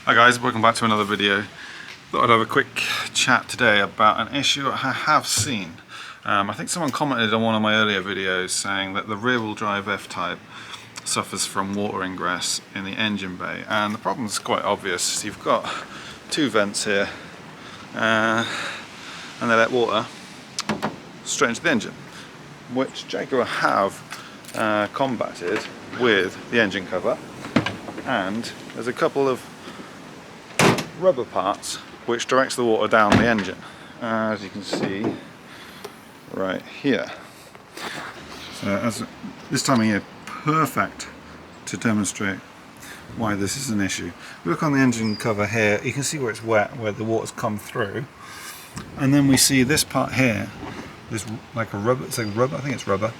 Hi guys, welcome back to another video. Thought I'd have a quick chat today about an issue I have seen. I think someone commented on one of my earlier videos saying that the rear-wheel drive F-type suffers from water ingress in the engine bay, and the problem is quite obvious. You've got two vents here and they let water straight into the engine, which Jaguar have combated with the engine cover, and there's a couple of rubber parts which directs the water down the engine, as you can see right here. So this time of year, perfect to demonstrate why this is an issue. Look on the engine cover here, you can see where it's wet, where the water's come through, and then we see this part here, this like a rubber, it's like rubber, I think it's rubber,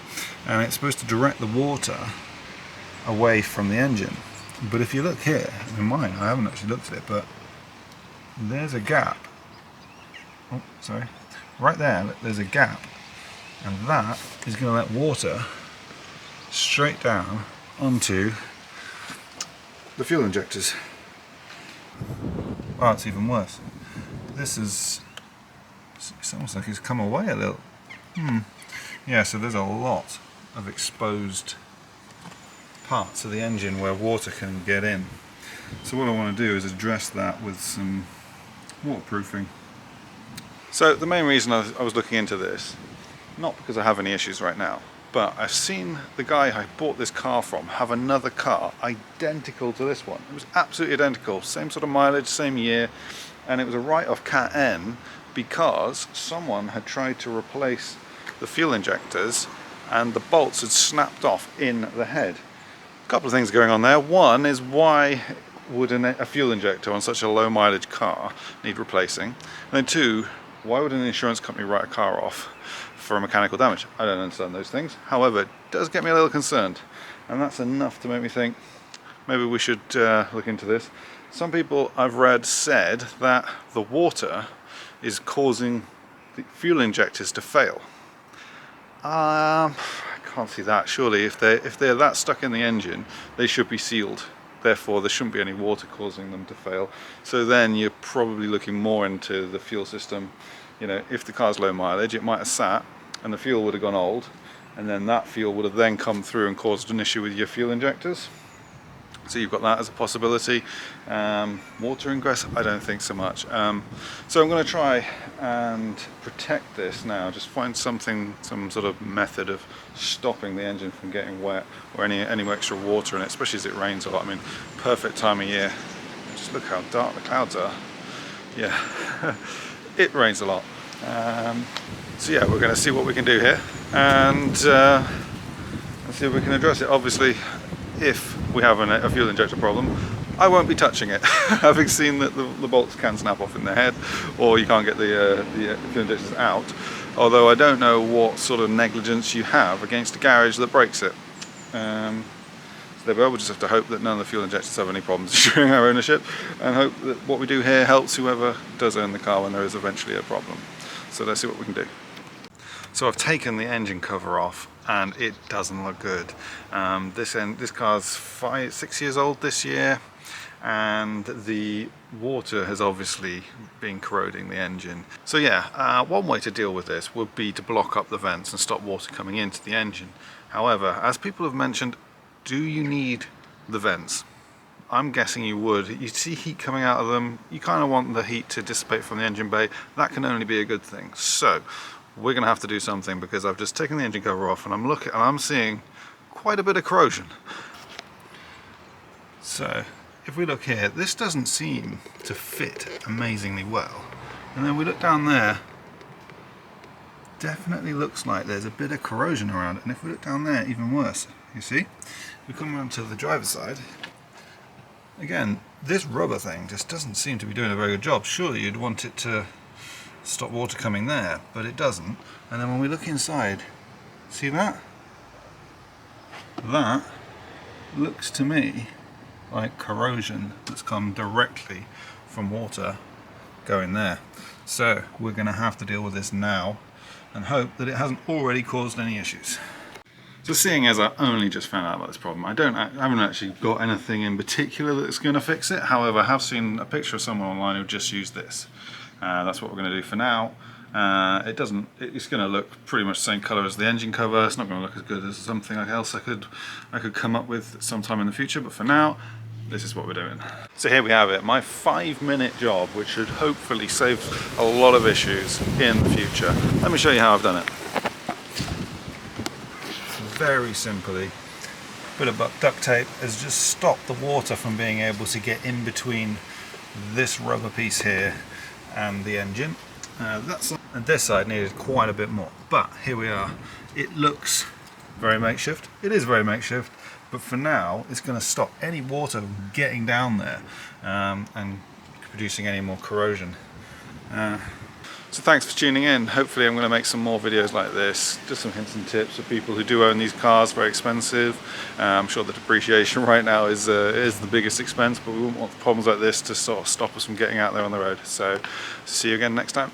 and it's supposed to direct the water away from the engine. But if you look here, in mine, I haven't actually looked at it, but there's a gap. Oh, sorry. Right there, there's a gap, and that is going to let water straight down onto the fuel injectors. Oh, it's even worse. This is, it's almost like it's come away a little. Yeah, so there's a lot of exposed parts of the engine where water can get in. So what I want to do is address that with some waterproofing. So the main reason I was looking into this, not because I have any issues right now, but I've seen the guy I bought this car from have another car identical to this one. It was absolutely identical, same sort of mileage, same year, and it was a write-off Cat N because someone had tried to replace the fuel injectors and the bolts had snapped off in the head. A couple of things going on there. One is, why would a fuel injector on such a low mileage car need replacing? And then two, why would an insurance company write a car off for mechanical damage? I don't understand those things. However, it does get me a little concerned, and that's enough to make me think maybe we should look into this. Some people I've read said that the water is causing the fuel injectors to fail. I can't see that. Surely if they're that stuck in the engine, they should be sealed. Therefore there shouldn't be any water causing them to fail. So then you're probably looking more into the fuel system. You know, if the car's low mileage, it might have sat and the fuel would have gone old, and then that fuel would have then come through and caused an issue with your fuel injectors. So you've got that as a possibility. Water ingress, I don't think so much. So I'm going to try and protect this now, just find some sort of method of stopping the engine from getting wet or any extra water in it, especially as it rains a lot. I mean, perfect time of year. Just look how dark the clouds are. Yeah, it rains a lot. So yeah, we're going to see what we can do here, and see if we can address it. Obviously, if we have a fuel injector problem, I won't be touching it. Having seen that the bolts can snap off in the head, or you can't get the fuel injectors out. Although I don't know what sort of negligence you have against a garage that breaks it. So there we are. We'll just have to hope that none of the fuel injectors have any problems during our ownership, and hope that what we do here helps whoever does own the car when there is eventually a problem. So let's see what we can do. So I've taken the engine cover off, and it doesn't look good. This car's 6 years old this year, and the water has obviously been corroding the engine. So yeah, one way to deal with this would be to block up the vents and stop water coming into the engine. However, as people have mentioned, do you need the vents? I'm guessing you would. You see heat coming out of them, you kind of want the heat to dissipate from the engine bay. That can only be a good thing. So we're going to have to do something, because I've just taken the engine cover off and I'm seeing quite a bit of corrosion. So if we look here, this doesn't seem to fit amazingly well. And then we look down there, definitely looks like there's a bit of corrosion around it. And if we look down there, even worse. You see? We come around to the driver's side. Again, this rubber thing just doesn't seem to be doing a very good job. Surely you'd want it to stop water coming there, but it doesn't. And then when we look inside, see that? That looks to me like corrosion that's come directly from water going there. So we're going to have to deal with this now and hope that it hasn't already caused any issues. So seeing as I only just found out about this problem, I haven't actually got anything in particular that's going to fix it. However, I have seen a picture of someone online who just used this. That's what we're going to do for now. It's going to look pretty much the same colour as the engine cover. It's not going to look as good as something else I could come up with sometime in the future, but for now, this is what we're doing. So here we have it, my 5-minute job, which should hopefully save a lot of issues in the future. Let me show you how I've done it. Very simply, a bit of duct tape has just stopped the water from being able to get in between this rubber piece here and the engine. And this side needed quite a bit more, but here we are. It looks very makeshift. It is very makeshift, but for now it's going to stop any water getting down there and producing any more corrosion. So thanks for tuning in. Hopefully I'm going to make some more videos like this, just some hints and tips for people who do own these cars. Very expensive. I'm sure the depreciation right now is the biggest expense, but we wouldn't want problems like this to sort of stop us from getting out there on the road. So see you again next time.